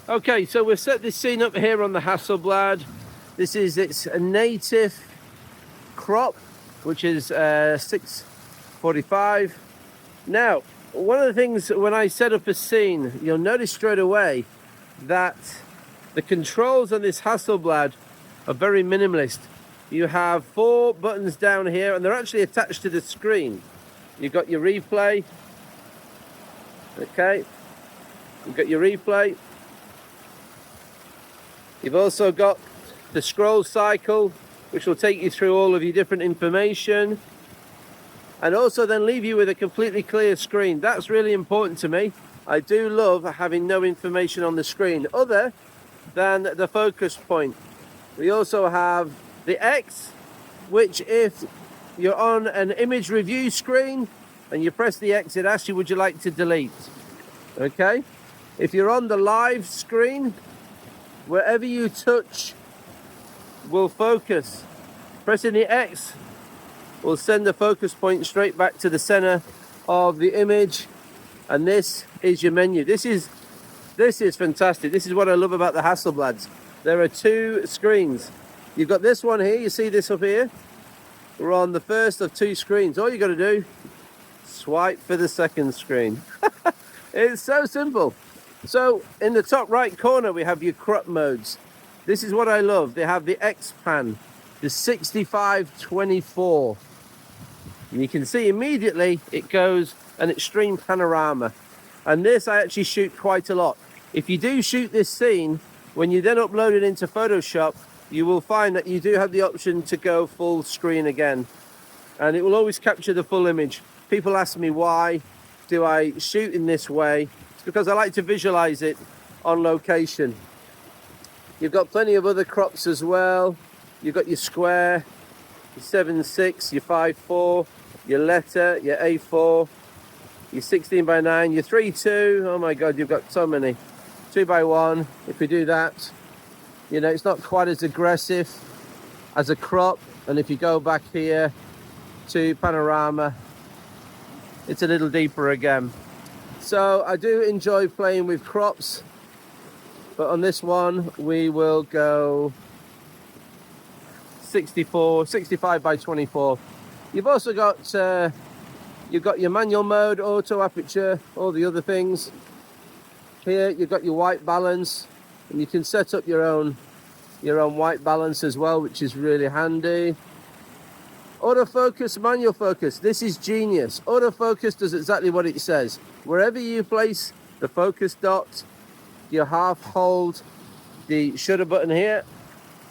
Okay, so we've set this scene up here on the Hasselblad. This is its native crop, which is 645. Now, one of the things when I set up a scene, you'll notice straight away that the controls on this Hasselblad are very minimalist. You have 4 buttons down here, and they're actually attached to the screen. You've got your replay. Okay, you've got your replay. You've also got the scroll cycle, which will take you through all of your different information, and also then leave you with a completely clear screen. That's really important to me. I do love having no information on the screen other than the focus point. We also have the X, which if you're on an image review screen and you press the X, it asks you, would you like to delete? Okay. If you're on the live screen, wherever you touch will focus. Pressing the X will send the focus point straight back to the center of the image, and this is your menu. This is fantastic. This is what I love about the Hasselblads. There are 2 screens. You've got this one here, you see this up here? We're on the first of 2 screens. All you got to do, swipe for the second screen. It's so simple. So in the top right corner, we have your crop modes. This is what I love. They have the X-Pan, the 65-24. And you can see immediately it goes an extreme panorama. And this I actually shoot quite a lot. If you do shoot this scene, when you then upload it into Photoshop, you will find that you do have the option to go full screen again. And it will always capture the full image. People ask me, why do I shoot in this way? Because I like to visualize it on location. You've got plenty of other crops as well. You've got your square, your 7:6, your 5:4, your letter, your A4, your 16:9, your 3:2. Oh my God, you've got so many. 2:1. If we do that, you know, it's not quite as aggressive as a crop. And if you go back here to panorama, it's a little deeper again. So I do enjoy playing with crops, but on this one we will go 65/24. You've also got you've got your manual mode, auto aperture, all the other things. Here you've got your white balance, and you can set up your own white balance as well, which is really handy. Autofocus, manual focus. This is genius. Autofocus does exactly what it says. Wherever you place the focus dot, you half hold the shutter button here,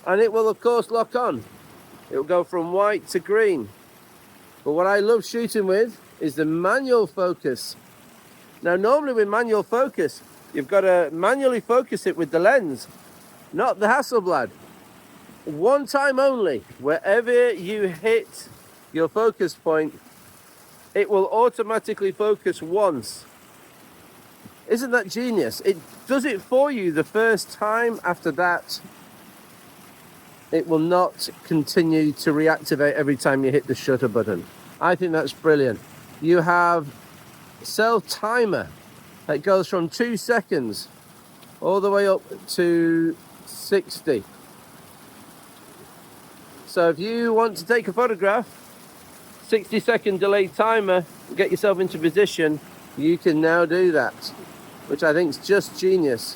and it will of course lock on. It will go from white to green. But what I love shooting with is the manual focus. Now normally with manual focus, you've got to manually focus it with the lens, not the Hasselblad. One time only, wherever you hit your focus point, it will automatically focus once. Isn't that genius? It does it for you the first time. After that, it will not continue to reactivate every time you hit the shutter button. I think that's brilliant. You have self timer that goes from 2 seconds all the way up to 60. So if you want to take a photograph, 60-second delay timer, get yourself into position, you can now do that, which I think is just genius.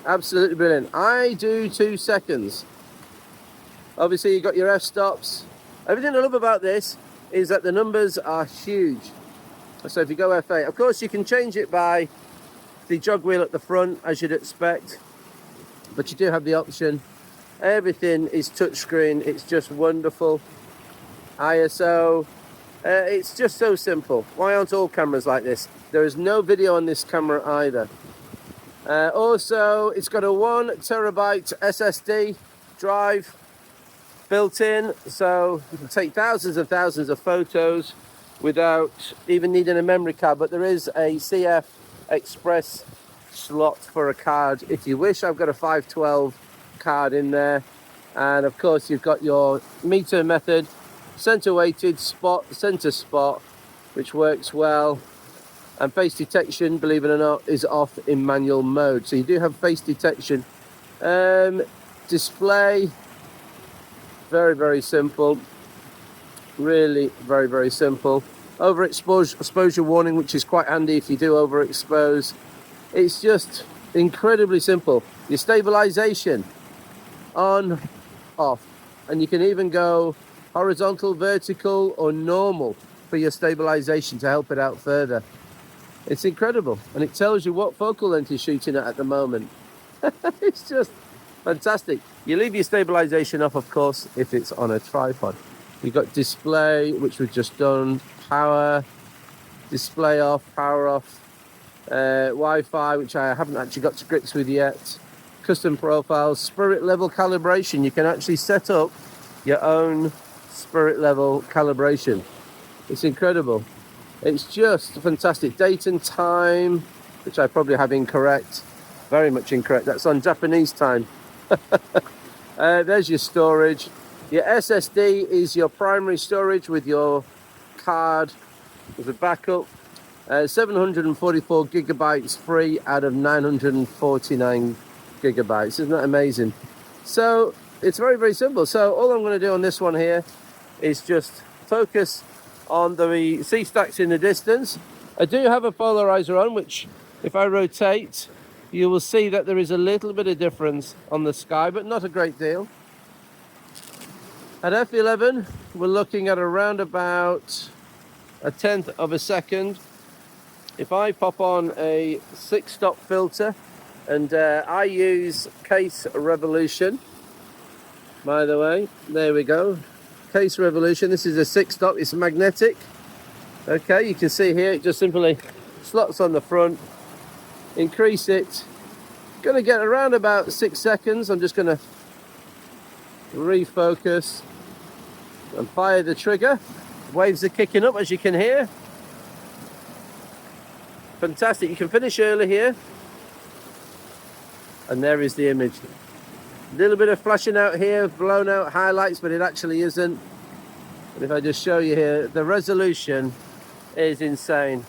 Absolutely brilliant. I do 2 seconds. Obviously you've got your f-stops. Everything I love about this is that the numbers are huge. So if you go F8, of course you can change it by the jog wheel at the front, as you'd expect, but you do have the option. Everything is touchscreen. It's just wonderful. ISO. It's just so simple. Why aren't all cameras like this? There is no video on this camera either. Also, it's got a 1 terabyte SSD drive built in, so you can take thousands and thousands of photos without even needing a memory card. But there is a CF Express slot for a card if you wish. I've got a 512 card in there, and of course you've got your meter method, center weighted, spot, center spot, which works well. And face detection, believe it or not, is off in manual mode. So you do have face detection. Display, very, very simple. Really very, very simple. Overexposure warning, which is quite handy if you do overexpose. It's just incredibly simple. Your stabilization, on, off. And you can even go horizontal, vertical, or normal for your stabilization to help it out further. It's incredible, and it tells you what focal length you're shooting at the moment. It's just fantastic. You leave your stabilization off, of course, if it's on a tripod. You've got display, which we've just done, power, display off, power off, Wi-Fi, which I haven't actually got to grips with yet, custom profiles, spirit level calibration. You can actually set up your own spirit level calibration. It's incredible. It's just fantastic. Date and time, which I probably have incorrect, very much incorrect. That's on Japanese time. There's your storage. Your SSD is your primary storage with your card as a backup. 744 gigabytes free out of 949 gigabytes. Isn't that amazing? So it's very, very simple. So all I'm going to do on this one here is just focus on the sea stacks in the distance. I do have a polarizer on, which if I rotate, you will see that there is a little bit of difference on the sky, but not a great deal. At f11, we're looking at around about 1/10 of a second. If I pop on a 6-stop filter, and I use case revolution, by the way, there we go. Case revolution, this is a 6-stop, it's magnetic. Okay, you can see here, it just simply slots on the front. Increase it. Gonna get around about 6 seconds. I'm just gonna refocus and fire the trigger. Waves are kicking up, as you can hear. Fantastic, you can finish early here. And there is the image. A little bit of flashing out here, blown out highlights, but it actually isn't. But if I just show you here, the resolution is insane.